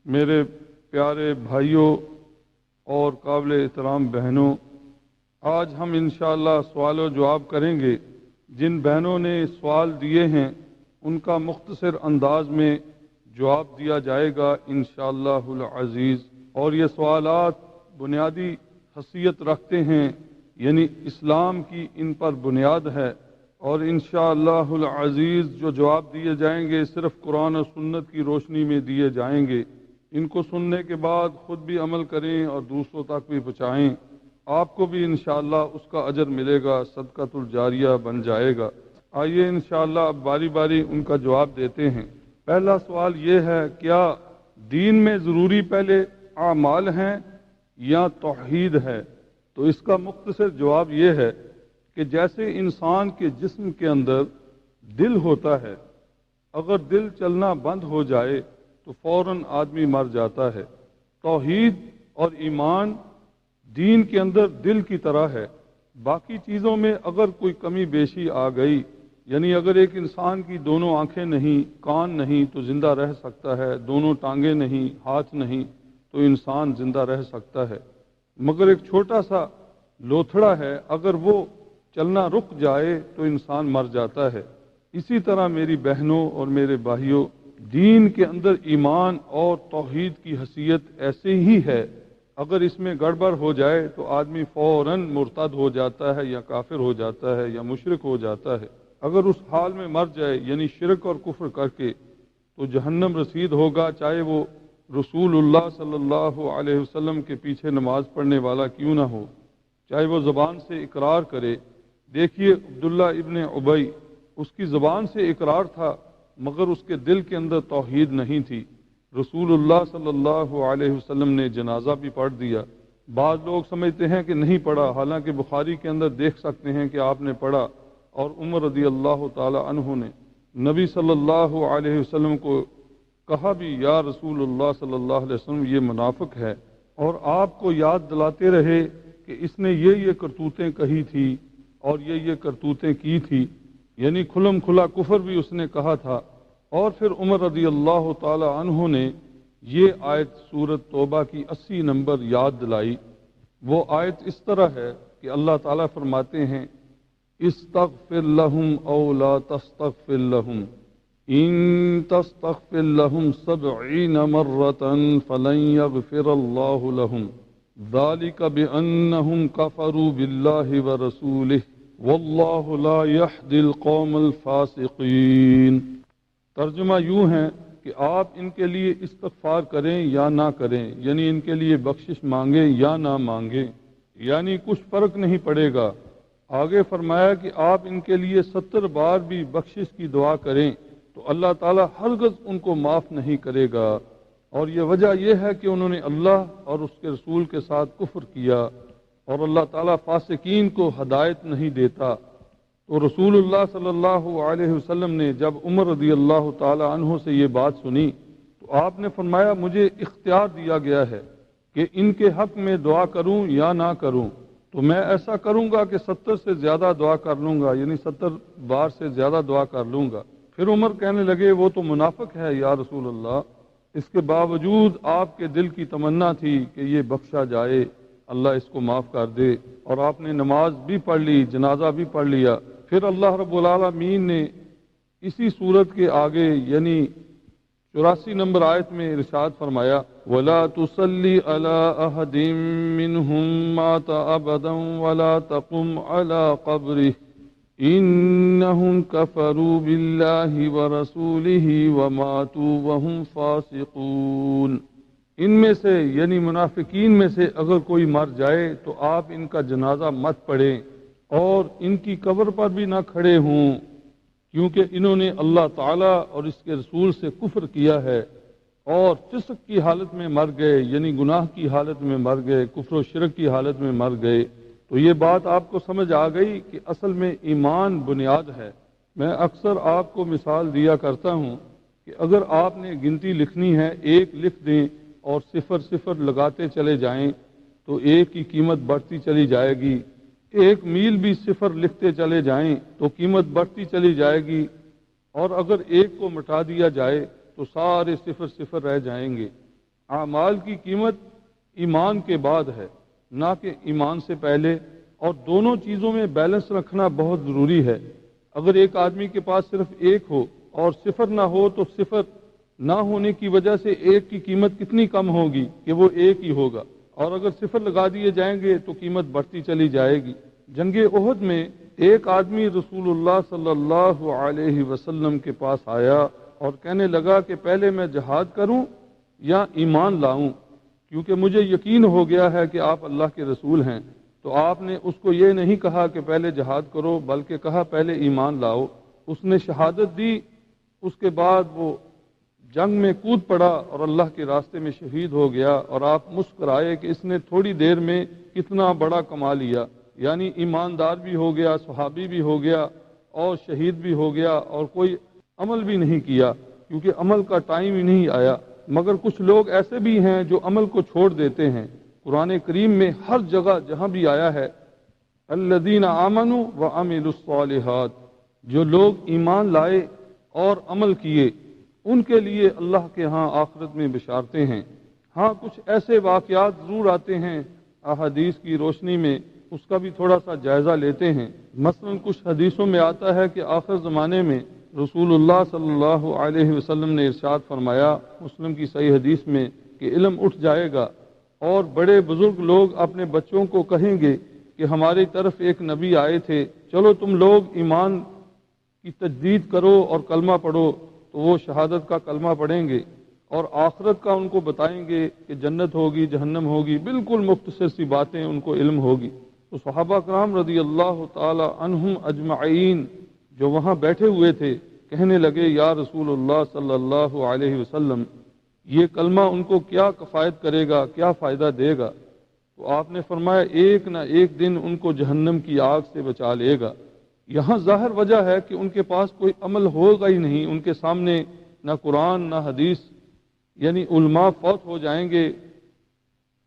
میرے پیارے بھائیوں اور قابل احترام بہنوں، آج ہم انشاءاللہ سوال و جواب کریں گے۔ جن بہنوں نے سوال دیے ہیں ان کا مختصر انداز میں جواب دیا جائے گا انشاءاللہ العزیز، اور یہ سوالات بنیادی حیثیت رکھتے ہیں، یعنی اسلام کی ان پر بنیاد ہے، اور انشاءاللہ العزیز جو جواب دیے جائیں گے صرف قرآن و سنت کی روشنی میں دیے جائیں گے۔ ان کو سننے کے بعد خود بھی عمل کریں اور دوسروں تک بھی پہنچائیں، آپ کو بھی انشاءاللہ اس کا اجر ملے گا، صدقۃ الجاریہ بن جائے گا۔ آئیے انشاءاللہ اب باری باری ان کا جواب دیتے ہیں۔ پہلا سوال یہ ہے، کیا دین میں ضروری پہلے اعمال ہیں یا توحید ہے؟ تو اس کا مختصر جواب یہ ہے کہ جیسے انسان کے جسم کے اندر دل ہوتا ہے، اگر دل چلنا بند ہو جائے تو فوراً آدمی مر جاتا ہے۔ توحید اور ایمان دین کے اندر دل کی طرح ہے۔ باقی چیزوں میں اگر کوئی کمی بیشی آ گئی، یعنی اگر ایک انسان کی دونوں آنکھیں نہیں، کان نہیں تو زندہ رہ سکتا ہے، دونوں ٹانگیں نہیں، ہاتھ نہیں تو انسان زندہ رہ سکتا ہے، مگر ایک چھوٹا سا لوتھڑا ہے، اگر وہ چلنا رک جائے تو انسان مر جاتا ہے۔ اسی طرح میری بہنوں اور میرے بھائیوں، دین کے اندر ایمان اور توحید کی حیثیت ایسے ہی ہے، اگر اس میں گڑبڑ ہو جائے تو آدمی فوراً مرتد ہو جاتا ہے یا کافر ہو جاتا ہے یا مشرک ہو جاتا ہے۔ اگر اس حال میں مر جائے یعنی شرک اور کفر کر کے تو جہنم رسید ہوگا، چاہے وہ رسول اللہ صلی اللہ علیہ وسلم کے پیچھے نماز پڑھنے والا کیوں نہ ہو، چاہے وہ زبان سے اقرار کرے۔ دیکھیے عبداللہ ابن ابی، اس کی زبان سے اقرار تھا مگر اس کے دل کے اندر توحید نہیں تھی۔ رسول اللہ صلی اللہ علیہ وسلم نے جنازہ بھی پڑھ دیا۔ بعض لوگ سمجھتے ہیں کہ نہیں پڑھا، حالانکہ بخاری کے اندر دیکھ سکتے ہیں کہ آپ نے پڑھا، اور عمر رضی اللہ تعالی عنہ نے نبی صلی اللہ علیہ وسلم کو کہا بھی، یا رسول اللہ صلی اللہ علیہ وسلم یہ منافق ہے، اور آپ کو یاد دلاتے رہے کہ اس نے یہ کرتوتیں کہی تھی اور یہ کرتوتیں کی تھی، یعنی کھلم کھلا کفر بھی اس نے کہا تھا۔ اور پھر عمر رضی اللہ تعالی عنہ نے یہ آیت سورۃ توبہ کی 80 نمبر یاد دلائی۔ وہ آیت اس طرح ہے کہ اللہ تعالیٰ فرماتے ہیں، استغفر لهم او لا تستغفر لهم ان تستغفر لهم 70 مرة فلن يغفر الله لهم ذلك بأنهم كفروا بالله ورسوله واللہ لا يهدي القوم الفاسقین۔ ترجمہ یوں ہے کہ آپ ان کے لیے استغفار کریں یا نہ کریں، یعنی ان کے لیے بخشش مانگیں یا نہ مانگیں، یعنی کچھ فرق نہیں پڑے گا۔ آگے فرمایا کہ آپ ان کے لیے 70 بار بھی بخشش کی دعا کریں تو اللہ تعالیٰ ہرگز ان کو معاف نہیں کرے گا، اور یہ وجہ یہ ہے کہ انہوں نے اللہ اور اس کے رسول کے ساتھ کفر کیا، اور اللہ تعالیٰ فاسقین کو ہدایت نہیں دیتا۔ تو رسول اللہ صلی اللہ علیہ وسلم نے جب عمر رضی اللہ تعالی عنہ سے یہ بات سنی تو آپ نے فرمایا، مجھے اختیار دیا گیا ہے کہ ان کے حق میں دعا کروں یا نہ کروں، تو میں ایسا کروں گا کہ 70 سے زیادہ دعا کر لوں گا، یعنی 70 بار سے زیادہ دعا کر لوں گا۔ پھر عمر کہنے لگے، وہ تو منافق ہے یا رسول اللہ، اس کے باوجود آپ کے دل کی تمنا تھی کہ یہ بخشا جائے، اللہ اس کو معاف کر دے، اور آپ نے نماز بھی پڑھ لی، جنازہ بھی پڑھ لیا۔ پھر اللہ رب العالمین نے اسی صورت کے آگے یعنی 84 نمبر آیت میں ارشاد فرمایا، وَلَا تُصَلِّ عَلَىٰ أَحَدٍ مِّنْهُمْ مَاتَ أَبَدًا وَلَا تَقُمْ عَلَىٰ قَبْرِهِ إِنَّهُمْ كَفَرُوا بِاللَّهِ وَرَسُولِهِ وَمَاتُوا وَهُمْ فَاسِقُونَ۔ ان میں سے یعنی منافقین میں سے اگر کوئی مر جائے تو آپ ان کا جنازہ مت پڑھیں اور ان کی قبر پر بھی نہ کھڑے ہوں، کیونکہ انہوں نے اللہ تعالیٰ اور اس کے رسول سے کفر کیا ہے اور فسق کی حالت میں مر گئے، یعنی گناہ کی حالت میں مر گئے، کفر و شرک کی حالت میں مر گئے۔ تو یہ بات آپ کو سمجھ آ گئی کہ اصل میں ایمان بنیاد ہے۔ میں اکثر آپ کو مثال دیا کرتا ہوں کہ اگر آپ نے گنتی لکھنی ہے، 1 لکھ دیں اور 0 لگاتے چلے جائیں تو 1 کی قیمت بڑھتی چلی جائے گی۔ 1 میل بھی 0 لکھتے چلے جائیں تو قیمت بڑھتی چلی جائے گی، اور اگر 1 کو مٹا دیا جائے تو سارے 0 رہ جائیں گے۔ اعمال کی قیمت ایمان کے بعد ہے، نہ کہ ایمان سے پہلے، اور دونوں چیزوں میں بیلنس رکھنا بہت ضروری ہے۔ اگر ایک آدمی کے پاس صرف ایک ہو اور صفر نہ ہو تو صفر نہ ہونے کی وجہ سے ایک کی قیمت کتنی کم ہوگی کہ وہ ایک ہی ہوگا، اور اگر صفر لگا دیے جائیں گے تو قیمت بڑھتی چلی جائے گی۔ جنگ احد میں ایک آدمی رسول اللہ صلی اللہ علیہ وسلم کے پاس آیا اور کہنے لگا کہ پہلے میں جہاد کروں یا ایمان لاؤں، کیونکہ مجھے یقین ہو گیا ہے کہ آپ اللہ کے رسول ہیں۔ تو آپ نے اس کو یہ نہیں کہا کہ پہلے جہاد کرو، بلکہ کہا پہلے ایمان لاؤ۔ اس نے شہادت دی، اس کے بعد وہ جنگ میں کود پڑا اور اللہ کے راستے میں شہید ہو گیا، اور آپ مسکرائے کہ اس نے تھوڑی دیر میں کتنا بڑا کما لیا، یعنی ایماندار بھی ہو گیا، صحابی بھی ہو گیا اور شہید بھی ہو گیا، اور کوئی عمل بھی نہیں کیا کیونکہ عمل کا ٹائم ہی نہیں آیا۔ مگر کچھ لوگ ایسے بھی ہیں جو عمل کو چھوڑ دیتے ہیں۔ قرآن کریم میں ہر جگہ جہاں بھی آیا ہے الذین آمنوا وعملوا الصالحات، جو لوگ ایمان لائے اور عمل کیے ان کے لیے اللہ کے ہاں آخرت میں بشارتیں ہیں۔ ہاں کچھ ایسے واقعات ضرور آتے ہیں احادیث کی روشنی میں، اس کا بھی تھوڑا سا جائزہ لیتے ہیں۔ مثلا کچھ حدیثوں میں آتا ہے کہ آخر زمانے میں رسول اللہ صلی اللہ علیہ وسلم نے ارشاد فرمایا مسلم کی صحیح حدیث میں کہ علم اٹھ جائے گا اور بڑے بزرگ لوگ اپنے بچوں کو کہیں گے کہ ہماری طرف ایک نبی آئے تھے، چلو تم لوگ ایمان کی تجدید کرو اور کلمہ پڑھو، تو وہ شہادت کا کلمہ پڑھیں گے اور آخرت کا ان کو بتائیں گے کہ جنت ہوگی جہنم ہوگی، بالکل مختصر سی باتیں ان کو علم ہوگی۔ تو صحابہ کرام رضی اللہ تعالی عنہم اجمعین جو وہاں بیٹھے ہوئے تھے کہنے لگے یا رسول اللہ صلی اللہ علیہ وسلم یہ کلمہ ان کو کیا کفایت کرے گا، کیا فائدہ دے گا؟ تو آپ نے فرمایا ایک نہ ایک دن ان کو جہنم کی آگ سے بچا لے گا۔ یہاں ظاہر وجہ ہے کہ ان کے پاس کوئی عمل ہوگا ہی نہیں، ان کے سامنے نہ قرآن نہ حدیث، یعنی علماء فوت ہو جائیں گے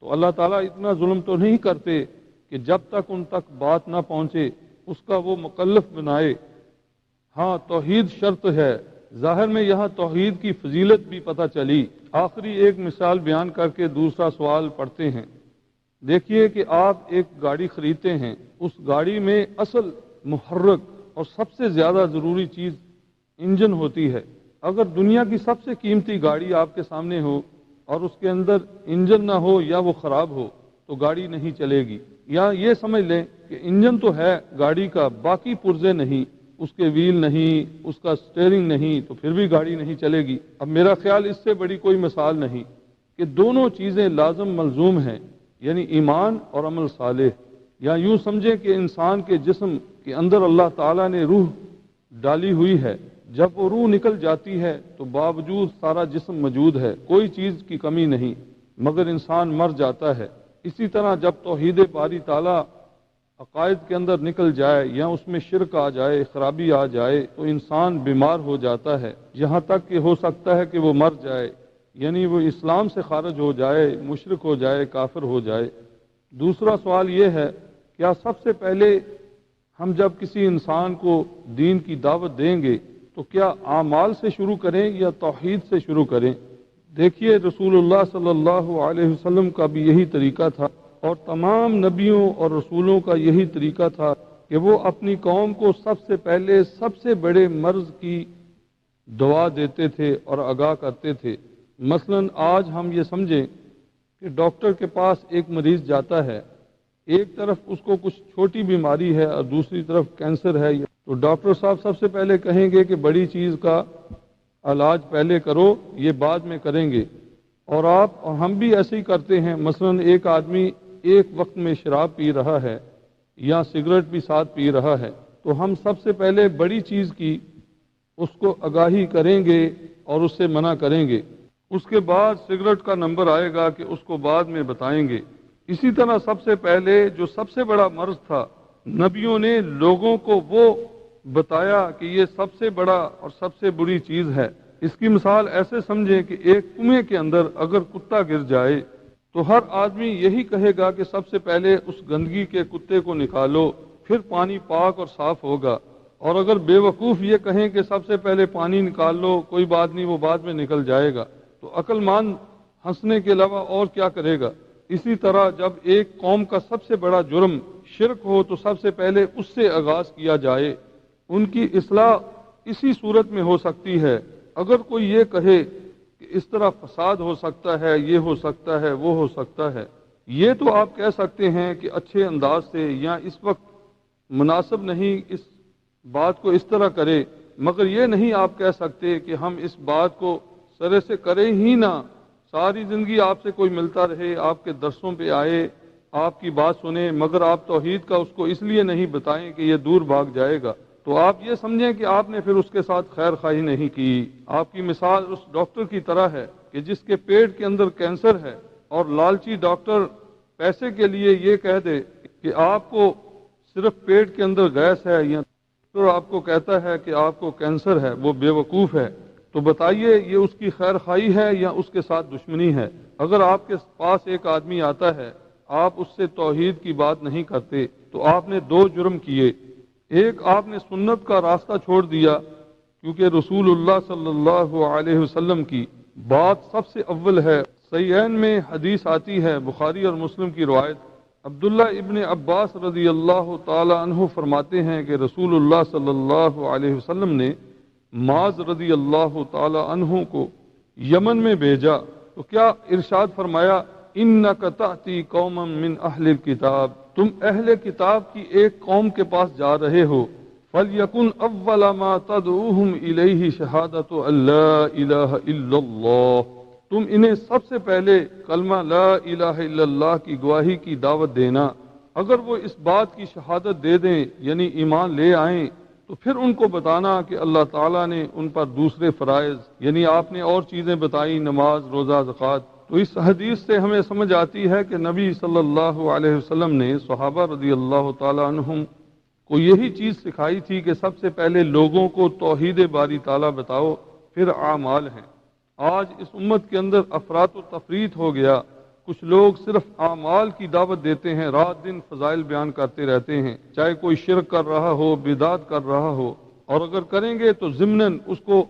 تو اللہ تعالیٰ اتنا ظلم تو نہیں کرتے کہ جب تک ان تک بات نہ پہنچے اس کا وہ مکلف بنائے۔ ہاں توحید شرط ہے، ظاہر میں یہاں توحید کی فضیلت بھی پتہ چلی۔ آخری ایک مثال بیان کر کے دوسرا سوال پڑھتے ہیں۔ دیکھیے کہ آپ ایک گاڑی خریدتے ہیں، اس گاڑی میں اصل محرک اور سب سے زیادہ ضروری چیز انجن ہوتی ہے۔ اگر دنیا کی سب سے قیمتی گاڑی آپ کے سامنے ہو اور اس کے اندر انجن نہ ہو یا وہ خراب ہو تو گاڑی نہیں چلے گی۔ یا یہ سمجھ لیں کہ انجن تو ہے گاڑی کا، باقی پرزے نہیں، اس کے ویل نہیں، اس کا سٹیئرنگ نہیں، تو پھر بھی گاڑی نہیں چلے گی۔ اب میرا خیال اس سے بڑی کوئی مثال نہیں کہ دونوں چیزیں لازم ملزوم ہیں، یعنی ایمان اور عمل صالح۔ یا یوں سمجھیں کہ انسان کے جسم کے اندر اللہ تعالیٰ نے روح ڈالی ہوئی ہے، جب وہ روح نکل جاتی ہے تو باوجود سارا جسم موجود ہے، کوئی چیز کی کمی نہیں، مگر انسان مر جاتا ہے۔ اسی طرح جب توحید باری تعالیٰ عقائد کے اندر نکل جائے یا اس میں شرک آ جائے، خرابی آ جائے تو انسان بیمار ہو جاتا ہے، یہاں تک کہ ہو سکتا ہے کہ وہ مر جائے، یعنی وہ اسلام سے خارج ہو جائے، مشرک ہو جائے، کافر ہو جائے۔ دوسرا سوال یہ ہے کیا سب سے پہلے ہم جب کسی انسان کو دین کی دعوت دیں گے تو کیا اعمال سے شروع کریں یا توحید سے شروع کریں؟ دیکھیے رسول اللہ صلی اللہ علیہ وسلم کا بھی یہی طریقہ تھا اور تمام نبیوں اور رسولوں کا یہی طریقہ تھا کہ وہ اپنی قوم کو سب سے پہلے سب سے بڑے مرض کی دعا دیتے تھے اور آگاہ کرتے تھے۔ مثلا آج ہم یہ سمجھیں کہ ڈاکٹر کے پاس ایک مریض جاتا ہے، ایک طرف اس کو کچھ چھوٹی بیماری ہے اور دوسری طرف کینسر ہے، تو ڈاکٹر صاحب سب سے پہلے کہیں گے کہ بڑی چیز کا علاج پہلے کرو، یہ بعد میں کریں گے۔ اور آپ اور ہم بھی ایسے ہی کرتے ہیں۔ مثلا ایک آدمی ایک وقت میں شراب پی رہا ہے یا سگریٹ بھی ساتھ پی رہا ہے تو ہم سب سے پہلے بڑی چیز کی اس کو آگاہی کریں گے اور اس سے منع کریں گے، اس کے بعد سگریٹ کا نمبر آئے گا کہ اس کو بعد میں بتائیں گے۔ اسی طرح سب سے پہلے جو سب سے بڑا مرض تھا نبیوں نے لوگوں کو وہ بتایا کہ یہ سب سے بڑا اور سب سے بری چیز ہے۔ اس کی مثال ایسے سمجھیں کہ ایک کنویں کے اندر اگر کتا گر جائے تو ہر آدمی یہی کہے گا کہ سب سے پہلے اس گندگی کے کتے کو نکالو، پھر پانی پاک اور صاف ہوگا۔ اور اگر بے وقوف یہ کہیں کہ سب سے پہلے پانی نکال لو، کوئی بات نہیں وہ بعد میں نکل جائے گا، تو عقل مند ہنسنے کے علاوہ اور کیا کرے گا؟ اسی طرح جب ایک قوم کا سب سے بڑا جرم شرک ہو تو سب سے پہلے اس سے آغاز کیا جائے۔ ان کی اصلاح اسی صورت میں ہو سکتی ہے۔ اگر کوئی یہ کہے کہ اس طرح فساد ہو سکتا ہے، یہ ہو سکتا ہے، وہ ہو سکتا ہے، یہ تو آپ کہہ سکتے ہیں کہ اچھے انداز سے، یا اس وقت مناسب نہیں اس بات کو اس طرح کرے، مگر یہ نہیں آپ کہہ سکتے کہ ہم اس بات کو سرے سے کریں ہی نہ۔ ساری زندگی آپ سے کوئی ملتا رہے، آپ کے درسوں پہ آئے، آپ کی بات سنیں، مگر آپ توحید کا اس کو اس لیے نہیں بتائیں کہ یہ دور بھاگ جائے گا، تو آپ یہ سمجھیں کہ آپ نے پھر اس کے ساتھ خیر خواہی نہیں کی۔ آپ کی مثال اس ڈاکٹر کی طرح ہے کہ جس کے پیٹ کے اندر کینسر ہے اور لالچی ڈاکٹر پیسے کے لیے یہ کہہ دے کہ آپ کو صرف پیٹ کے اندر گیس ہے، یا ڈاکٹر آپ کو کہتا ہے کہ آپ کو کینسر ہے، وہ بے وقوف ہے، تو بتائیے یہ اس کی خیر خواہی ہے یا اس کے ساتھ دشمنی ہے؟ اگر آپ کے پاس ایک آدمی آتا ہے، آپ اس سے توحید کی بات نہیں کرتے، تو آپ نے دو جرم کیے۔ ایک، آپ نے سنت کا راستہ چھوڑ دیا، کیونکہ رسول اللہ صلی اللہ علیہ وسلم کی بات سب سے اول ہے۔ صحیحین میں حدیث آتی ہے، بخاری اور مسلم کی روایت، عبداللہ ابن عباس رضی اللہ تعالی عنہ فرماتے ہیں کہ رسول اللہ صلی اللہ علیہ وسلم نے معاذ رضی اللہ تعالی عنہ کو یمن میں بھیجا، تو کیا ارشاد فرمایا، انک تأتی قوما من اہل الکتاب، تم اہل کتاب کی ایک قوم کے پاس جا رہے ہو، فلیکن اول ما تدعوہم الیہ شہادۃ ان لا الہ الا اللہ، تم انہیں سب سے پہلے کلمہ لا الہ الا اللہ کی گواہی کی دعوت دینا۔ اگر وہ اس بات کی شہادت دے دیں، یعنی ایمان لے آئیں، تو پھر ان کو بتانا کہ اللہ تعالیٰ نے ان پر دوسرے فرائض، یعنی آپ نے اور چیزیں بتائی، نماز، روزہ، زکوٰۃ۔ تو اس حدیث سے ہمیں سمجھ آتی ہے کہ نبی صلی اللہ علیہ وسلم نے صحابہ رضی اللہ تعالیٰ عنہم کو یہی چیز سکھائی تھی کہ سب سے پہلے لوگوں کو توحید باری تعالیٰ بتاؤ، پھر اعمال ہیں۔ آج اس امت کے اندر افراط و تفریط ہو گیا، کچھ لوگ صرف اعمال کی دعوت دیتے ہیں، رات دن فضائل بیان کرتے رہتے ہیں، چاہے کوئی شرک کر رہا ہو، بدعت کر رہا ہو، اور اگر کریں گے تو ضمناً اس کو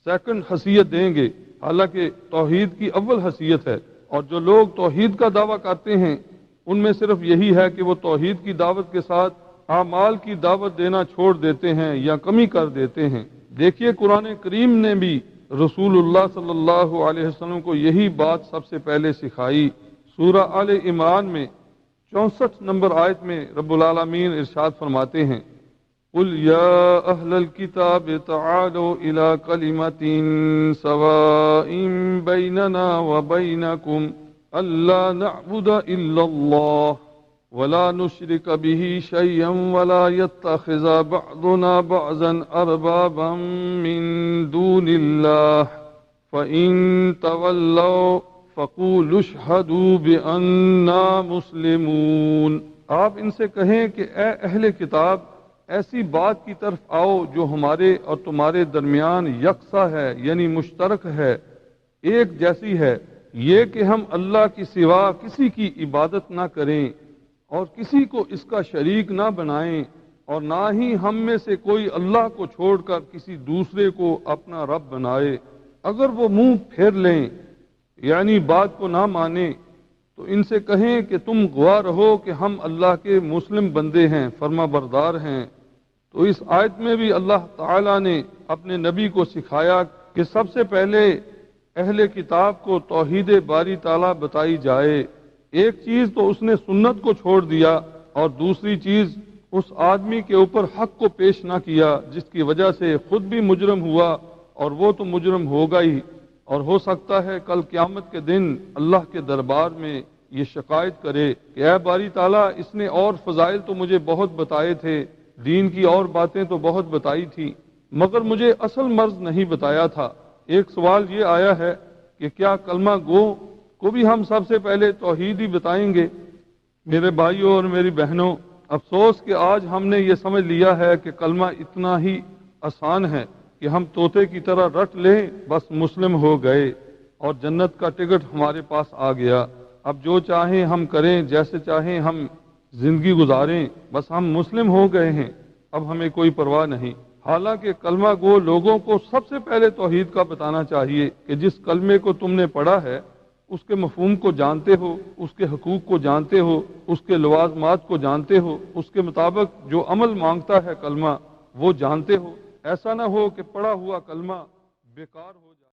سیکنڈ حیثیت دیں گے، حالانکہ توحید کی اول حیثیت ہے۔ اور جو لوگ توحید کا دعویٰ کرتے ہیں، ان میں صرف یہی ہے کہ وہ توحید کی دعوت کے ساتھ اعمال کی دعوت دینا چھوڑ دیتے ہیں یا کمی کر دیتے ہیں۔ دیکھیے قرآن کریم نے بھی رسول اللہ صلی اللہ علیہ وسلم کو یہی بات سب سے پہلے سکھائی۔ سورہ آل عمران میں 64 نمبر آیت میں رب العالمین ارشاد فرماتے ہیں، قُلْ يَا أَهْلَ الْكِتَابِ تَعَالَوْا إِلَىٰ كَلِمَةٍ سَوَاءٍ بَيْنَنَا وَبَيْنَكُمْ أَلَّا نَعْبُدَ إِلَّا اللَّهَ وَلَا نُشْرِكَ بِهِ شَيْئًا وَلَا يَتَّخِذَ بَعْضُنَا بَعْضًا أَرْبَابًا مِّن دُونِ اللَّهِ فَإِن تَوَلَّوْا فَقُولُوا اشْهَدُوا بِأَنَّا مُسْلِمُونَ۔ آپ ان سے کہیں کہ اے اہل کتاب، ایسی بات کی طرف آؤ جو ہمارے اور تمہارے درمیان یکساں ہے، یعنی مشترک ہے، ایک جیسی ہے، یہ کہ ہم اللہ کی سوا کسی کی عبادت نہ کریں اور کسی کو اس کا شریک نہ بنائیں، اور نہ ہی ہم میں سے کوئی اللہ کو چھوڑ کر کسی دوسرے کو اپنا رب بنائے۔ اگر وہ منہ پھیر لیں، یعنی بات کو نہ مانیں، تو ان سے کہیں کہ تم گواہ رہو کہ ہم اللہ کے مسلم بندے ہیں، فرما بردار ہیں۔ تو اس آیت میں بھی اللہ تعالیٰ نے اپنے نبی کو سکھایا کہ سب سے پہلے اہل کتاب کو توحید باری تعالیٰ بتائی جائے۔ ایک چیز تو اس نے سنت کو چھوڑ دیا، اور دوسری چیز اس آدمی کے اوپر حق کو پیش نہ کیا، جس کی وجہ سے خود بھی مجرم ہوا اور وہ تو مجرم ہوگا ہی، اور ہو سکتا ہے کل قیامت کے دن اللہ کے دربار میں یہ شکایت کرے کہ اے باری تعالیٰ، اس نے اور فضائل تو مجھے بہت بتائے تھے، دین کی اور باتیں تو بہت بتائی تھی، مگر مجھے اصل مرض نہیں بتایا تھا۔ ایک سوال یہ آیا ہے کہ کیا کلمہ گو کو بھی ہم سب سے پہلے توحید ہی بتائیں گے؟ میرے بھائیوں اور میری بہنوں، افسوس کہ آج ہم نے یہ سمجھ لیا ہے کہ کلمہ اتنا ہی آسان ہے کہ ہم طوطے کی طرح رٹ لیں، بس مسلم ہو گئے اور جنت کا ٹکٹ ہمارے پاس آ گیا، اب جو چاہیں ہم کریں، جیسے چاہیں ہم زندگی گزاریں، بس ہم مسلم ہو گئے ہیں، اب ہمیں کوئی پرواہ نہیں۔ حالانکہ کلمہ گو لوگوں کو سب سے پہلے توحید کا بتانا چاہیے کہ جس کلمے کو تم نے پڑھا ہے اس کے مفہوم کو جانتے ہو، اس کے حقوق کو جانتے ہو، اس کے لوازمات کو جانتے ہو، اس کے مطابق جو عمل مانگتا ہے کلمہ وہ جانتے ہو۔ ایسا نہ ہو کہ پڑھا ہوا کلمہ بیکار ہو جائے۔